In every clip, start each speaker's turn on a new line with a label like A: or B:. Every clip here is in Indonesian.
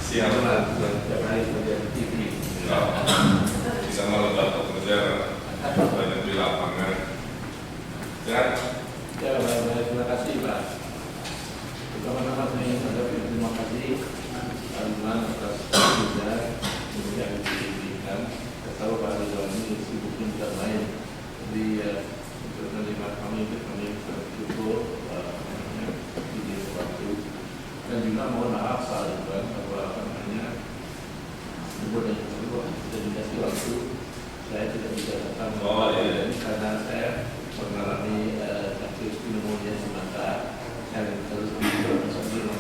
A: siaran bisa melebat pekerja banyak di lapangan. Ya,
B: terima kasih Pak. Pertama-tama saya ingin mengucapkan terima kasih Alman atas kerja yang diberikan. Saya tahu Pak Ridwan ini sibuk tidak lain, jadi untuk menerima kami bersyukur di waktu. Dan juga mohon maaf soal itu bahwa sebut dan sebut tidak dikasih waktu, saya tidak bisa datang. Karena saya mengalami kasus pneumonia semata. Saya terus di rumah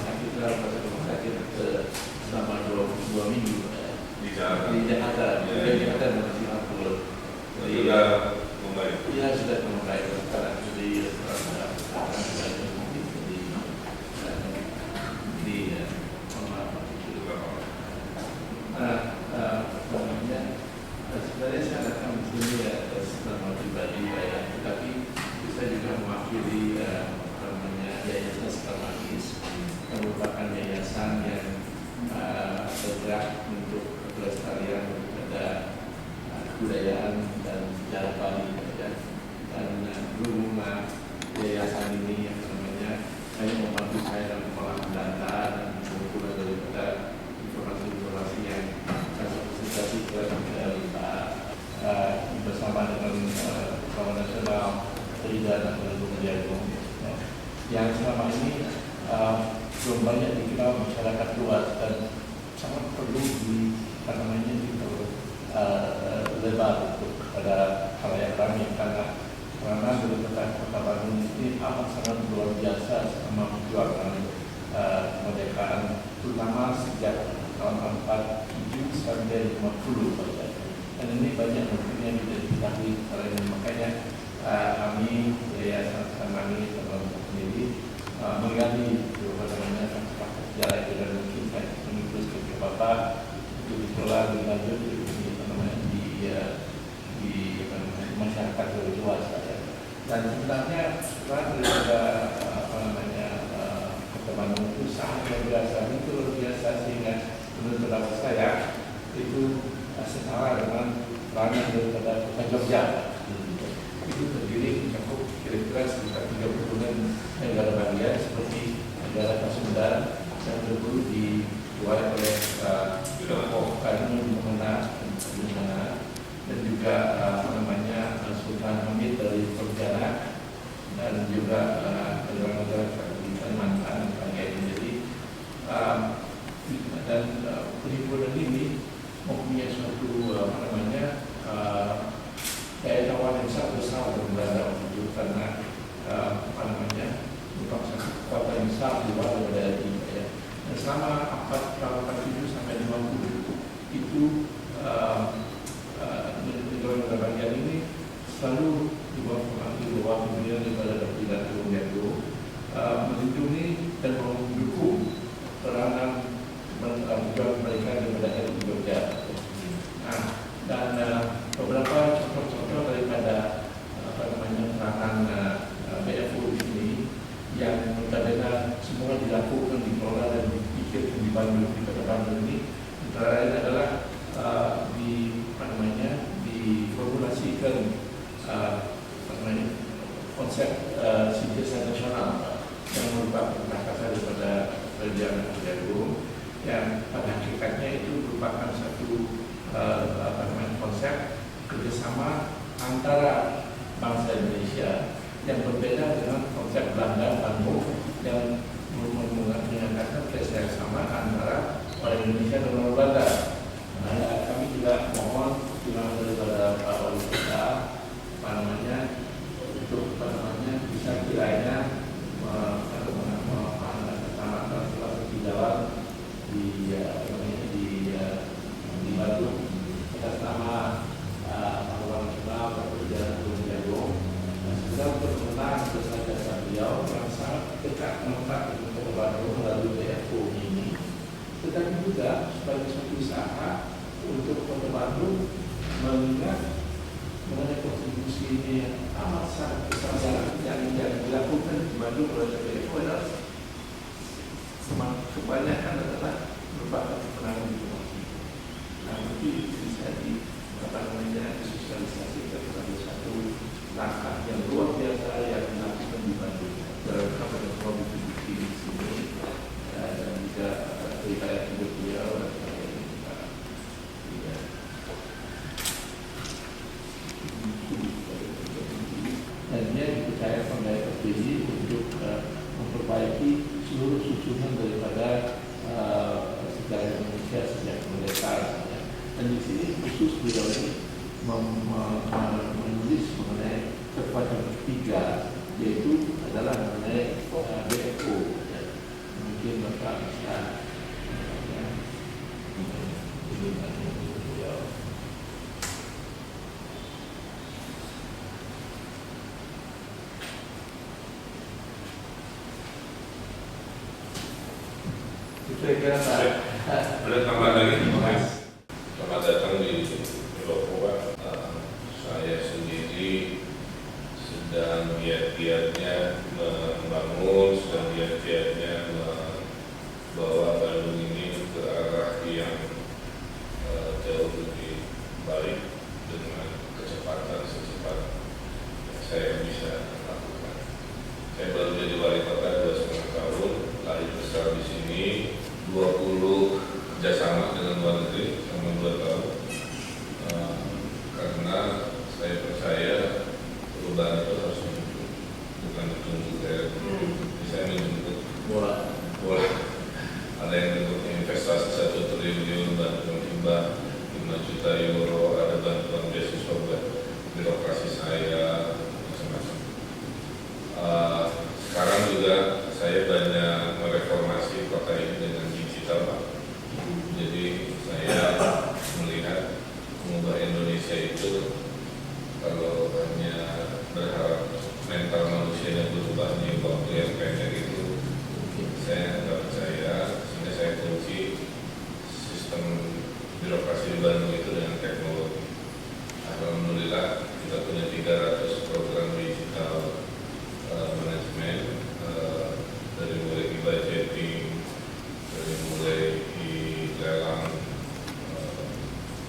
B: sakit selama 2 minggu di Jakarta. Di Jakarta masih Singapura.
A: Sudah membaik.
B: Iya, sudah membaik sekarang. Jadi sebenarnya saya datang di sini atas nama pribadi saya, tetapi saya juga mewakili Yayasan Skarmagis yang merupakan yayasan yang bergerak untuk pelestarian pada kebudayaan dan sejarah Bali. Dan rumah yayasan ini yang hanya membantu saya dalam pengolahan data dan pengumpulan daripada informasi-informasi yang saya presentasikan dari Pak bersama dengan Kawan Nasional Rida dan Penduduk Jagung yang selama ini belum banyak dikenal masyarakat luas dan sangat perlu lebar kepada halayak ramai karena Bupati Kota Bandung ini amat sangat luar biasa selama perjuangan kemerdekaan, terutama sejak tahun 47 sampai 50 dan ini banyak mungkin yang tidak diketahui karena makanya kami Yayasan Skarmagis sendiri menggali sejarah itu dan mungkin saya mengikuti ke Bapak untuk dikelola lebih lanjut di masyarakat lebih luas. Dan sebenarnya daripada Kota Bandung itu sangat luar biasa, itu luar biasa sehingga menurut pendapat saya itu setara dengan ranah daripada Kota Jogja. Itu terdiri mencakup kira-kira sekitar 30 negara bagian seperti negara Pasundan yang dulu dikuasai oleh dan juga Sultan Hamid dari Pontianak dan juga negara-negara di Kalimantan dan sebagainya. Jadi dan perhimpunan ini mempunyai suatu daya tawar yang sangat besar untuk berada untuk karena merupakan satu kekuatan yang besar di luar daripada ini. Dan selama 47 sampai 50 itu negara bagian ini selalu di bawah pimpinan daripada Dr. Datuk Jago melindungi dan mendukung peranan perjuangan mereka daripada RI Jogja. Dan beberapa contoh-contoh daripada peranan BFU ini yang berbeda semua dilakukan, dikelola dan dipikirkan di Bandung, di Kota Bandung ini antara lain adalah diformulasikan konsep sintesa nasional yang merupakan prakasa daripada perjalanan Jagung yang pada hakikatnya itu merupakan satu konsep kerjasama antara bangsa Indonesia yang berbeda dengan konsep Belanda Bandung yang mengatakan kerjasama antara orang Indonesia dan orang Belanda. Kami juga mohon dukungan daripada Pak Wali Kota untuk bisa kiranya di jalan di Bandung atas nama Kawan Nasional Jagung sudah berkenan jasa beliau yang sangat dekat melekat di Kota Bandung melalui BFU ini, tetapi juga sebagai suatu usaha untuk Kota Bandung mengingat mengenai kontribusi ini yang amat sangat besar yang dilakukan di Bandung oleh BFU adalah semakin kebanyakan adalah merupakan keterangan informasi. Nah, nanti bisa disosialisasikan sebagai satu langkah yang luar biasa yang dilakukan di Bandung dalam rangka pada bukti di sini dan juga riwayat hidup beliau dan sebagainya. Dan dia dipercaya oleh PBI untuk memperbaiki seluruh susunan daripada sejarah Indonesia sejak kemerdekaan. Dan di sini khusus beliau ini menulis mengenai kekuatan ketiga, yaitu adalah mengenai BFO. Mungkin Bapak bisa saya kira
A: Ada tambahan lagi, Mas. Selamat datang di Papua. Saya sendiri sedang giat-giatnya membangun, sedang giat-giatnya membawa Bandung ini ke arah yang jauh lebih baik dengan kecepatan secepat yang saya bisa lakukan. Saya baru jadi wali kota 2,5 tahun, lahir besar di sini, 20 kerjasama dengan luar negeri selama 2 tahun. Karena saya percaya perubahan itu harus dijemput, bukan ditunggu. Saya menjemput bola. Ada yang bentuknya investasi 1 triliun, bantuan hibah 5 juta euro, ada bantuan beasiswa buat birokrasi saya, macam-macam. Sekarang juga saya banyak mereformasi kota ini dengan digital, Pak. Jadi saya melihat mengubah Indonesia itu kalau hanya berharap mental manusianya berubah di waktu yang pendek itu saya nggak percaya. Sehingga saya kunci sistem birokrasi di Bandung itu dengan teknologi. Alhamdulillah kita punya 300 program digital manajemen, dari mulai e-budgeting, dari mulai lelang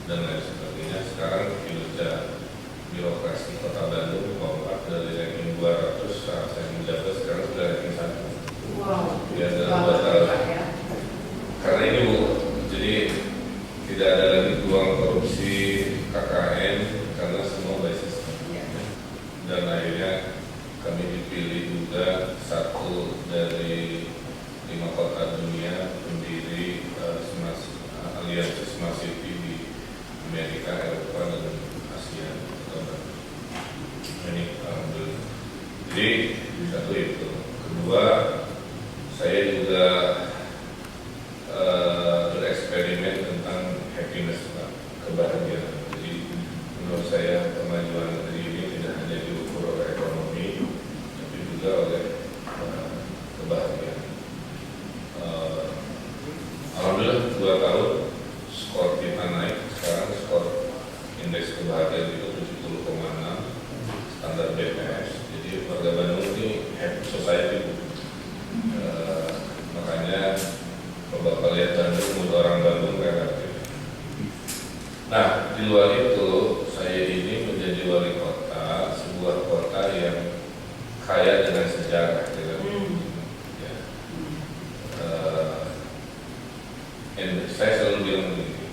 A: dan lain sebagainya. Sekarang kinerja birokrasi Kota Bandung kompak dari ranking 200 saat saya menjabat, sekarang sudah ranking 1.
C: Wow.
A: Ya, dalam 2 tahun. Karena ini Bu, jadi tidak ada lagi ruang korupsi KKN karena semua by system. Dan akhirnya kami dipilih juga 1 dari 5 kota dunia pendiri aliansi Smart City di Amerika, Eropa, dan Asia. Ini alhamdulillah. Jadi 1 itu. Kedua, saya juga bereksperimen tentang happiness, kebahagiaan. Jadi menurut saya kemajuan negeri ini tidak hanya diukur oleh ekonomi, tapi juga oleh kebahagiaan. Alhamdulillah 2 tahun skor kita naik. Sekarang skor indeks kebahagiaan itu 70,6 standar BPS. Jadi warga Bandung ini happy society. Makanya kalau Bapak lihat Bandung, mudah orang Bandung relatif. Nah, di luar itu saya ini menjadi wali kota sebuah kota yang kaya dengan sejarah. Saya selalu bilang begini,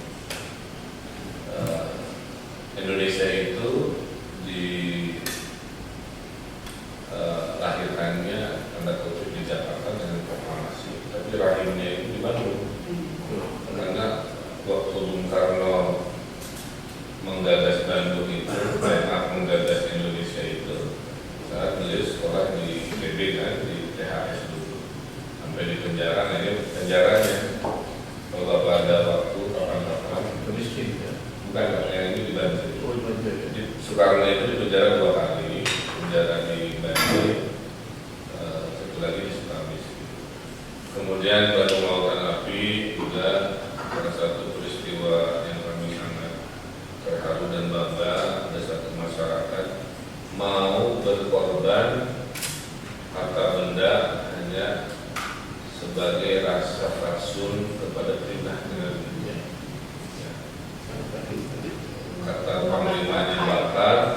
A: Indonesia itu dilahirkannya tanda kutip di Jakarta dengan proklamasi, tapi rahimnya itu di Bandung. Karena waktu Bung Karno menggagas Bandung itu, menggagas Indonesia itu, saat beliau sekolah di IPB kan, di THS dulu, sampai di penjara. Nah, ini penjaranya. Kalau Bapak ada waktu kapan-kapan,
B: miskin ya.
A: bukan, yang ini di Banten.
B: Oh,
A: Di Soekarno itu di penjara 2 kali, penjara di Banten, 1 lagi di Sukamiskin. Kemudian Bandung Lautan Api juga salah satu peristiwa yang kami sangat terharu dan bangga. Ada satu masyarakat mau berkorban harta benda hanya sebagai rasa fatsun kepada perintah dengan
B: Ya.
A: ya.
B: Tadi.
A: Kata Panglima dibakar,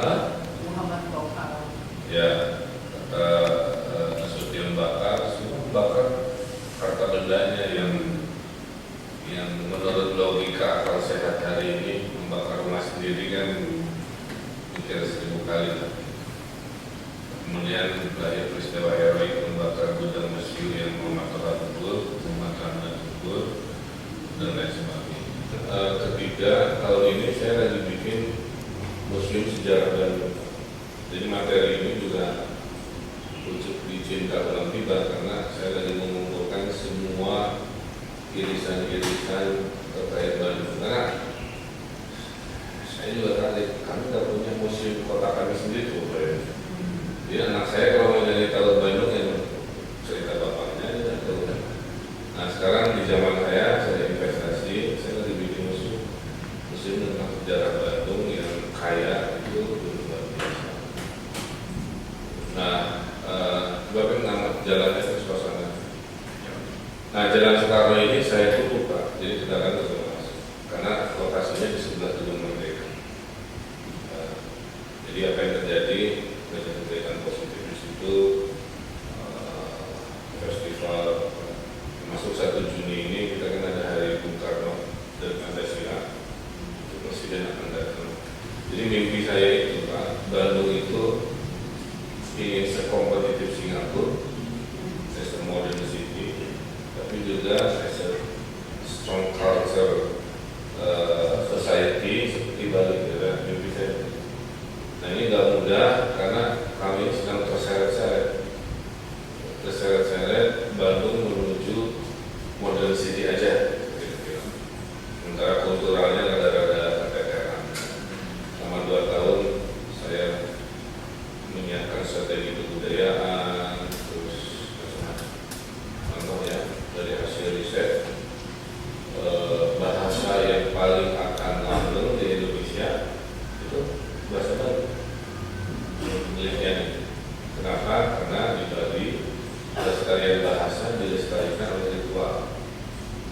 C: Muhammad Bokar.
A: ya kata Nasution bakar, semua bakar harta bendanya yang menurut logika akal sehat hari ini membakar rumah sendiri kan mikir 1000 kali. Kemudian lahir peristiwa heroik membakar gudang museum yang memakan tubur, memakan tubur, dan lain sebagainya. Ketiga, tahun ini saya lagi bikin museum sejarah Bandung. Jadi materi ini juga wujud dicinta ulang tiba karena saya lagi mengumpulkan semua irisan-irisan terkait Bandung. Karena saya juga kaget, kami tidak punya museum kota kami sendiri tuh. Jadi anak saya kalau mau jadi tahu Bandung yang cerita bapaknya ya, tahu. Nah sekarang di zaman saya investasi, saya lagi bikin museum tentang sejarah Bandung yang kaya itu luar biasa. Nah, sebabnya nama jalannya ke suasana. Nah, Jalan Soekarno ini saya tutup Pak, jadi kendaraan tidak masuk karena lokasinya di sebelah Gedung Merdeka. Jadi apa yang terjadi? Kegiatan positif di situ, festival masuk 1 Juni ini kita kan ada Hari Bung Karno dan Pancasila, itu presiden akan datang. Jadi mimpi saya itu Pak, Bandung itu ingin sekompetitif Singapura, as a modern city, tapi juga as a strong culture society seperti Bali, ya, mimpi saya. Nah ini nggak mudah karena kami sedang terseret-seret Bandung menuju modern city aja, gitu. Sementara kulturalnya rada-rada keteteran. Selama 2 tahun saya menyiapkan strategi kebudayaan, terus macam-macam. Contoh ya dari hasil riset, bahasa yang paling akan langgeng di Indonesia itu bahasa Bali. Penelitian. Kenapa? Karena di Bali pelestarian bahasa dilestarikan oleh ritual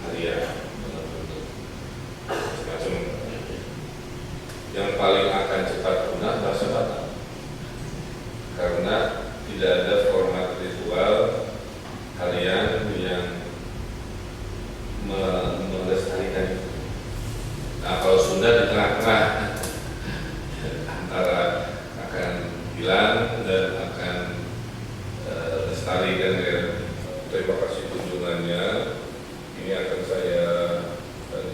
A: harian dalam bentuk semacam. Yang paling akan cepat punah bahasa Batak karena tidak ada format ritual harian yang melestarikan. Nah kalau Sunda di tengah-tengah antara akan hilang dan akan lestari kan ya. Terima kasih kunjungannya. Ini akan saya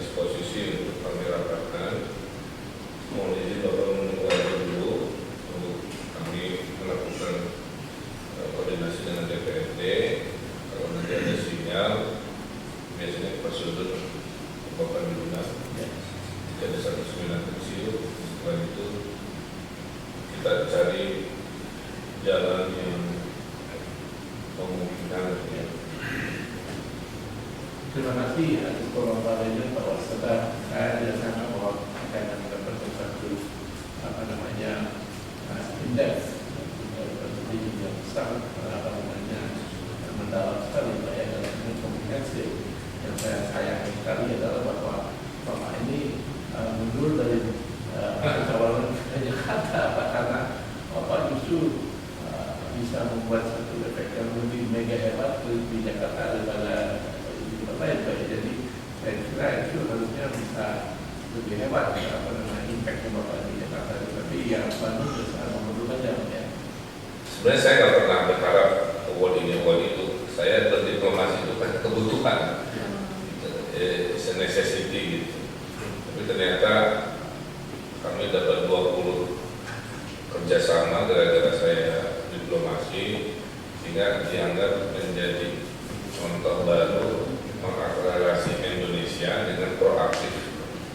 A: disposisi untuk kami rapatkan. Mohon izin Bapak menunggu aja dulu untuk kami melakukan koordinasi dengan DPRD. Kalau nanti ada sinyal, biasanya Pak Sudut Bapak diundang. Jika ada 1 kecil, setelah itu kita cari jalan yang memungkinkan. Ya.
B: Terima kasih atas pemaparannya Pak Waseda. Saya tidak sangka bahwa akan mendapat satu indeks yang sangat mendalam sekali Pak ya, dalam ini komprehensif. Yang saya sayangkan sekali adalah bahwa Bapak ini mundur dari pencalonan ke Jakarta Pak, karena Bapak justru bisa membuat satu efek yang lebih mega hebat di Jakarta daripada di tempat lain Pak. Jadi saya kira itu harusnya bisa lebih hebat impact yang Bapak di Jakarta. Tapi ya Bandung sangat memerlukan ya.
A: Sebenarnya saya nggak pernah berharap award itu. Saya berdiplomasi itu kan kebutuhan, it's a necessity gitu. Tapi ternyata kami dapat 20 kerjasama gara-gara saya diplomasi, sehingga dianggap menjadi contoh baru mengakselerasi Indonesia dengan proaktif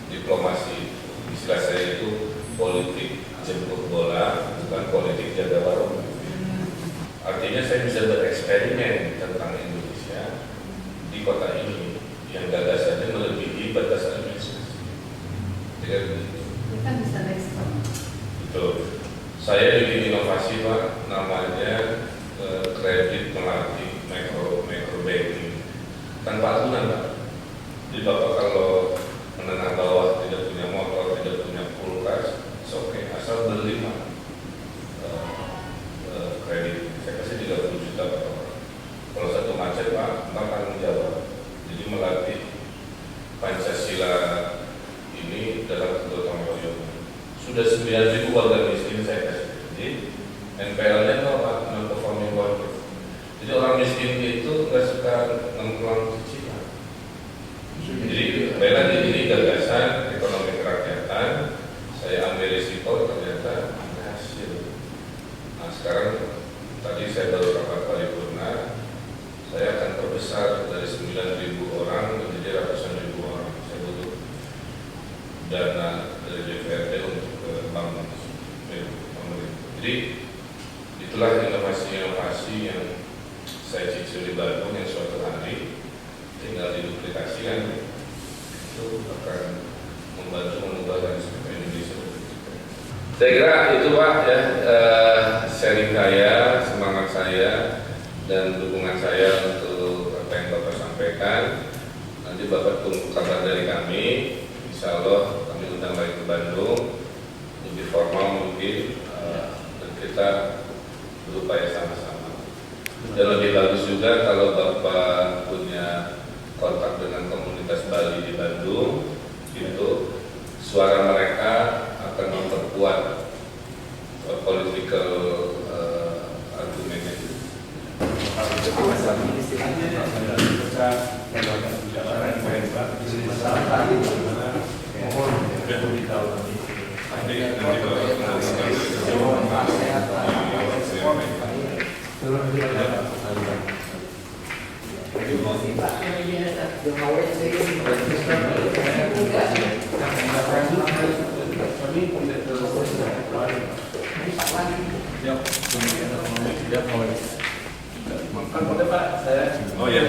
A: diplomasi. Istilah saya itu politik jemput bola, bukan politik jaga warung. Artinya saya bisa bereksperimen tentang Indonesia di kota ini yang gagasannya melebihi batas administrasi. Jadi
C: Kita bisa respon.
A: betul. Saya bikin inovasi Pak, namanya kredit melatih micro banking. tanpa aturan Pak. Jadi Bapak kalau menengah bawah tidak punya motor, tidak punya kulkas, oke, asal beli kredit. Saya kasih 30 juta Pak. Kalau satu macet Pak, Bapak tanggung jawab. Jadi melatih Pancasila ini dalam gotong royong. Sudah 9.000 warga miskin saya kasih. Jadi NPL-nya itu Pak, non performing warga. Jadi orang miskin itu nggak suka nongkrong cicilan. Jadi lagi ini gagasan ekonomi kerakyatan. Saya ambil risiko ternyata berhasil. Nah sekarang tadi saya baru rapat paripurna. Saya akan perbesar dari 9.000 orang menjadi ratusan ribu orang. Saya butuh dana dari DPRD untuk bank pemerintah. Jadi itulah inovasi-inovasi yang saya cicil di Bandung yang suatu hari tinggal diduplikasikan itu akan membantu mengubah landscape Indonesia. Saya kira itu Pak ya sharing saya, semangat saya dan dukungan saya untuk apa yang Bapak sampaikan. Nanti Bapak tunggu kabar dari kami. Insya Allah kami undang lagi ke Bandung lebih formal mungkin dan kita berupaya sama-sama. Dan lebih bagus juga kalau Bapak punya kontak dengan komunitas Bali di Bandung, itu suara mereka akan memperkuat political argumennya. Oh ya.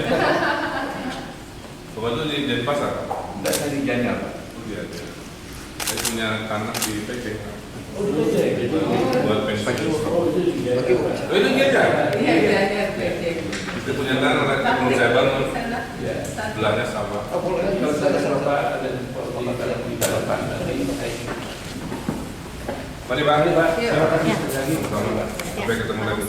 A: Bapak itu di Denpasar?
B: Enggak, saya di Gianyar.
A: Oh iya. Saya punya tanah di PC. Buat pensiun. Oh itu Gianyar?
C: Iya, iya, PT.
A: Kita punya tanah mau saya bangun. Sebelahnya sawah.
B: Kalau saya serba ada di depan.
A: Mari Pak.
B: Terima kasih.
A: Sampai ketemu lagi.